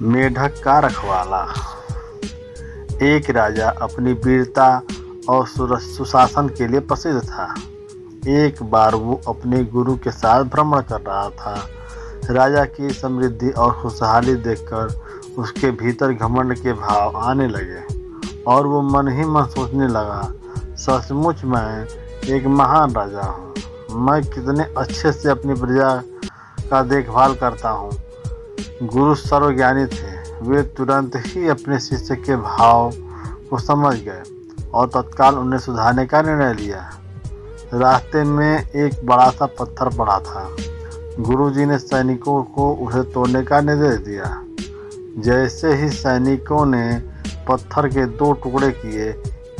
मेढक का रखवाला। एक राजा अपनी वीरता और सुशासन के लिए प्रसिद्ध था। एक बार वो अपने गुरु के साथ भ्रमण कर रहा था। राजा की समृद्धि और खुशहाली देखकर उसके भीतर घमंड के भाव आने लगे और वो मन ही मन सोचने लगा, सचमुच मैं एक महान राजा हूँ। मैं कितने अच्छे से अपनी प्रजा का देखभाल करता हूँ। गुरु सर्वज्ञानी थे। वे तुरंत ही अपने शिष्य के भाव को समझ गए और तत्काल उन्हें सुधारने का निर्णय लिया। रास्ते में एक बड़ा सा पत्थर पड़ा था। गुरुजी ने सैनिकों को उसे तोड़ने का निर्देश दिया। जैसे ही सैनिकों ने पत्थर के 2 टुकड़े किए,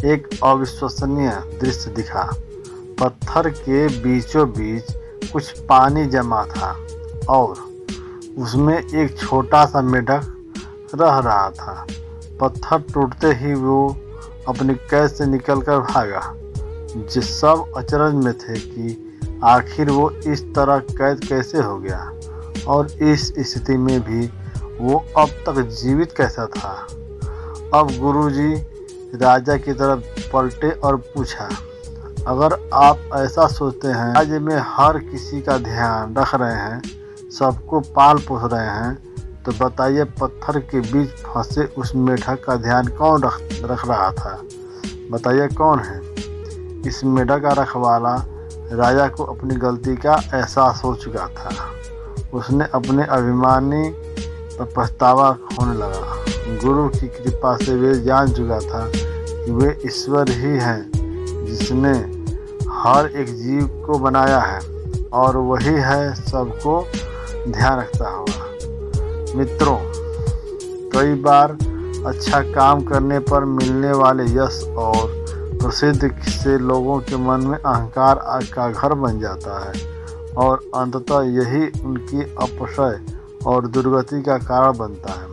एक अविश्वसनीय दृश्य दिखा। पत्थर के बीचों बीच कुछ पानी जमा था और उसमें एक छोटा सा मेढक रह रहा था। पत्थर टूटते ही वो अपनी कैद से निकलकर भागा। जिस सब अचरज में थे कि आखिर वो इस तरह कैद कैसे हो गया और इस स्थिति में भी वो अब तक जीवित कैसा था। अब गुरुजी राजा की तरफ पलटे और पूछा, अगर आप ऐसा सोचते हैं, राज्य में हर किसी का ध्यान रख रहे हैं, सबको पाल पोस रहे हैं, तो बताइए पत्थर के बीच फंसे उस मेढक का ध्यान कौन रख रहा था? बताइए कौन है? इस मेढक का रखवाला राजा को अपनी गलती का एहसास हो चुका था। उसने अपने अभिमानी पर पछतावा होने लगा। गुरु की कृपा से वे जान चुका था कि वे ईश्वर ही हैं जिसने हर एक जीव को बनाया है और वही है सबको ध्यान रखता होगा। मित्रों, कई बार अच्छा काम करने पर मिलने वाले यश और प्रसिद्धि से लोगों के मन में अहंकार का घर बन जाता है और अंततः यही उनकी अपशय और दुर्गति का कारण बनता है।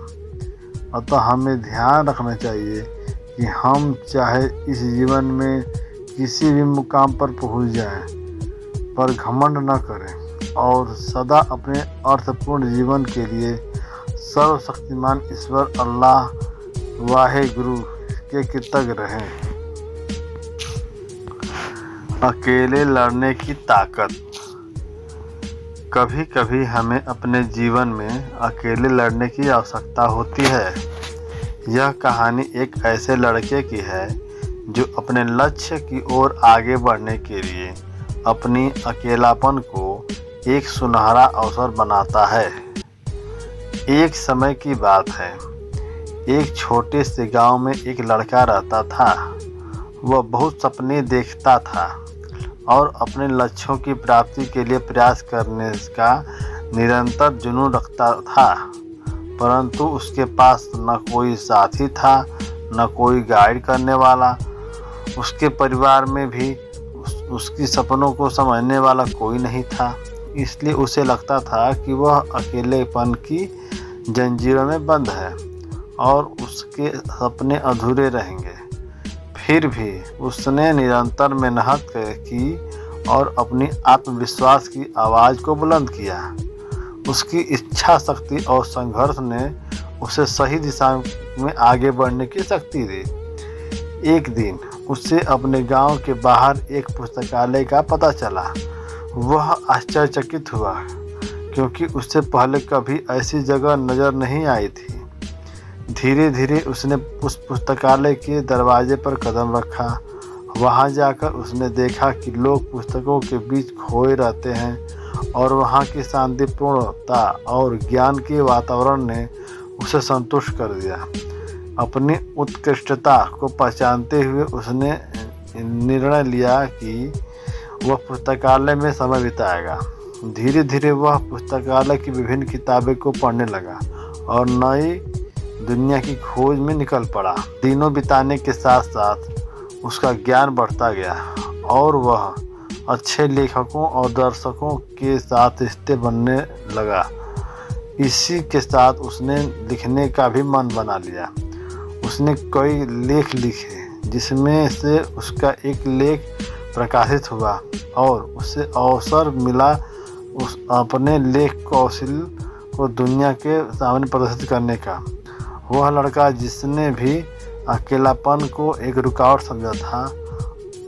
अतः हमें ध्यान रखना चाहिए कि हम चाहे इस जीवन में किसी भी मुकाम पर पहुंच जाएं, पर घमंड न करें और सदा अपने अर्थपूर्ण जीवन के लिए सर्वशक्तिमान ईश्वर अल्लाह वाहेगुरु के कृतज्ञ रहें। अकेले लड़ने की ताकत। कभी कभी हमें अपने जीवन में अकेले लड़ने की आवश्यकता होती है। यह कहानी एक ऐसे लड़के की है जो अपने लक्ष्य की ओर आगे बढ़ने के लिए अपनी अकेलापन को एक सुनहरा अवसर बनाता है। एक समय की बात है। एक छोटे से गांव में एक लड़का रहता था। वह बहुत सपने देखता था और अपने लक्ष्यों की प्राप्ति के लिए प्रयास करने का निरंतर जुनून रखता था, परंतु उसके पास न कोई साथी था, न कोई गाइड करने वाला। उसके परिवार में भी उसकी सपनों को समझने वाला कोई नहीं था। इसलिए उसे लगता था कि वह अकेलेपन की जंजीरों में बंद है और उसके सपने अधूरे रहेंगे। फिर भी उसने निरंतर मेहनत की और अपनी आत्मविश्वास की आवाज़ को बुलंद किया। उसकी इच्छा शक्ति और संघर्ष ने उसे सही दिशा में आगे बढ़ने की शक्ति दी। एक दिन उसे अपने गांव के बाहर एक पुस्तकालय का पता चला। वह आश्चर्यचकित हुआ क्योंकि उससे पहले कभी ऐसी जगह नज़र नहीं आई थी। धीरे धीरे उसने उस पुस्तकालय के दरवाजे पर कदम रखा। वहां जाकर उसने देखा कि लोग पुस्तकों के बीच खोए रहते हैं और वहां की शांतिपूर्णता और ज्ञान के वातावरण ने उसे संतुष्ट कर दिया। अपनी उत्कृष्टता को पहचानते हुए उसने निर्णय लिया कि वह पुस्तकालय में समय बिताएगा। धीरे धीरे वह पुस्तकालय की विभिन्न किताबें को पढ़ने लगा और नई दुनिया की खोज में निकल पड़ा। दिनों बिताने के साथ साथ उसका ज्ञान बढ़ता गया और वह अच्छे लेखकों और दर्शकों के साथ रिश्ते बनने लगा। इसी के साथ उसने लिखने का भी मन बना लिया। उसने कई लेख लिखे जिसमें से उसका एक लेख प्रकाशित हुआ और उसे अवसर मिला उस अपने लेख कौशल को दुनिया के सामने प्रदर्शित करने का। वह लड़का जिसने भी अकेलापन को एक रुकावट समझा था,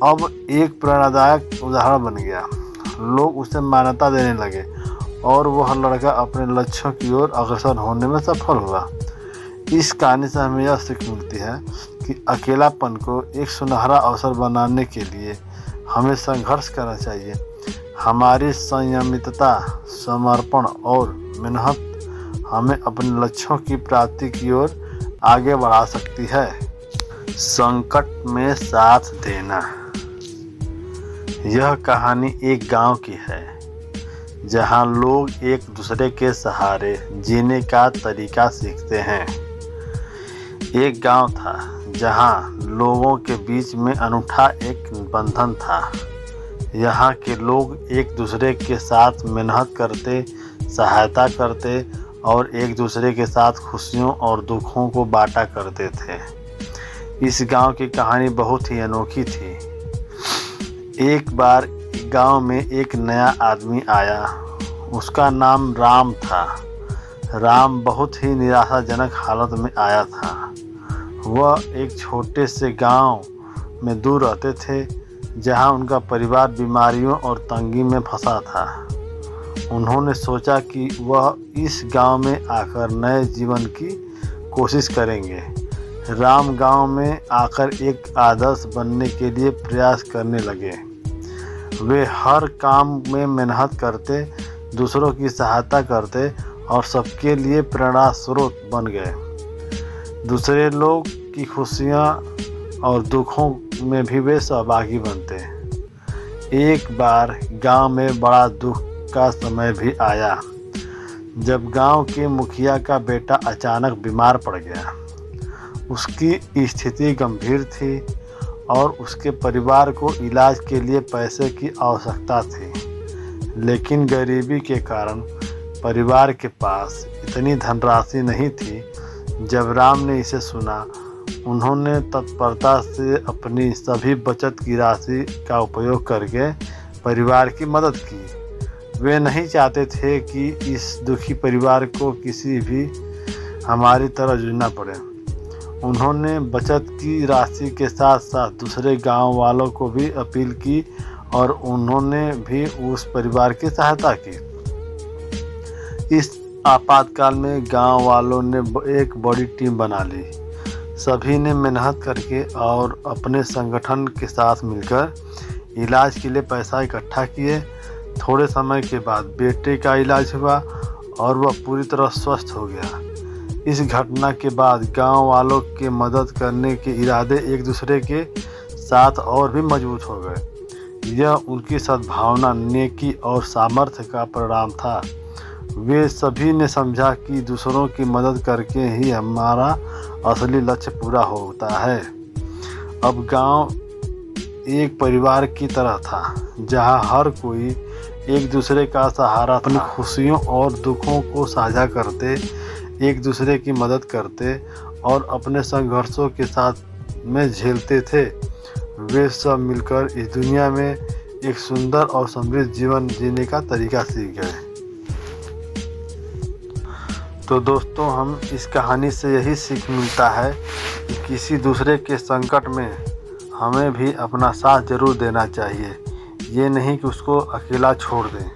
अब एक प्रेरणादायक उदाहरण बन गया। लोग उसे मान्यता देने लगे और वह लड़का अपने लक्ष्यों की ओर अग्रसर होने में सफल हुआ। इस कहानी से हमें यह सीख मिलती है कि अकेलापन को एक सुनहरा अवसर बनाने के लिए हमें संघर्ष करना चाहिए। हमारी संयमितता, समर्पण और मेहनत हमें अपने लक्ष्यों की प्राप्ति की ओर आगे बढ़ा सकती है। संकट में साथ देना। यह कहानी एक गांव की है जहां लोग एक दूसरे के सहारे जीने का तरीका सीखते हैं। एक गांव था जहां लोगों के बीच में अनूठा एक बंधन था। यहाँ के लोग एक दूसरे के साथ मेहनत करते, सहायता करते और एक दूसरे के साथ खुशियों और दुखों को बांटा करते थे। इस गांव की कहानी बहुत ही अनोखी थी। एक बार गांव में एक नया आदमी आया। उसका नाम राम था। राम बहुत ही निराशाजनक हालत में आया था। वह एक छोटे से गांव में दूर रहते थे जहां उनका परिवार बीमारियों और तंगी में फंसा था। उन्होंने सोचा कि वह इस गांव में आकर नए जीवन की कोशिश करेंगे। राम गांव में आकर एक आदर्श बनने के लिए प्रयास करने लगे। वे हर काम में मेहनत करते, दूसरों की सहायता करते और सबके लिए प्रेरणा स्रोत बन गए। दूसरे लोग की खुशियाँ और दुखों में भी वे सहभागी बनते। एक बार गांव में बड़ा दुख का समय भी आया जब गांव के मुखिया का बेटा अचानक बीमार पड़ गया। उसकी स्थिति गंभीर थी और उसके परिवार को इलाज के लिए पैसे की आवश्यकता थी, लेकिन गरीबी के कारण परिवार के पास इतनी धनराशि नहीं थी। जब राम ने इसे सुना, उन्होंने तत्परता से अपनी सभी बचत की राशि का उपयोग करके परिवार की मदद की। वे नहीं चाहते थे कि इस दुखी परिवार को किसी भी हमारी तरह जूझना पड़े। उन्होंने बचत की राशि के साथ साथ दूसरे गांव वालों को भी अपील की और उन्होंने भी उस परिवार की सहायता की। इस आपातकाल में गांव वालों ने एक बड़ी टीम बना ली। सभी ने मेहनत करके और अपने संगठन के साथ मिलकर इलाज के लिए पैसा इकट्ठा किए। थोड़े समय के बाद बेटे का इलाज हुआ और वह पूरी तरह स्वस्थ हो गया। इस घटना के बाद गांव वालों के मदद करने के इरादे एक दूसरे के साथ और भी मजबूत हो गए। यह उनकी सद्भावना, नेकी और सामर्थ्य का परिणाम था। वे सभी ने समझा कि दूसरों की मदद करके ही हमारा असली लक्ष्य पूरा होता है। अब गांव एक परिवार की तरह था जहां हर कोई एक दूसरे का सहारा, अपनी खुशियों और दुखों को साझा करते, एक दूसरे की मदद करते और अपने संघर्षों के साथ में झेलते थे। वे सब मिलकर इस दुनिया में एक सुंदर और समृद्ध जीवन जीने का तरीका सीख गए। तो दोस्तों, हम इस कहानी से यही सीख मिलता है कि किसी दूसरे के संकट में हमें भी अपना साथ जरूर देना चाहिए। ये नहीं कि उसको अकेला छोड़ दें।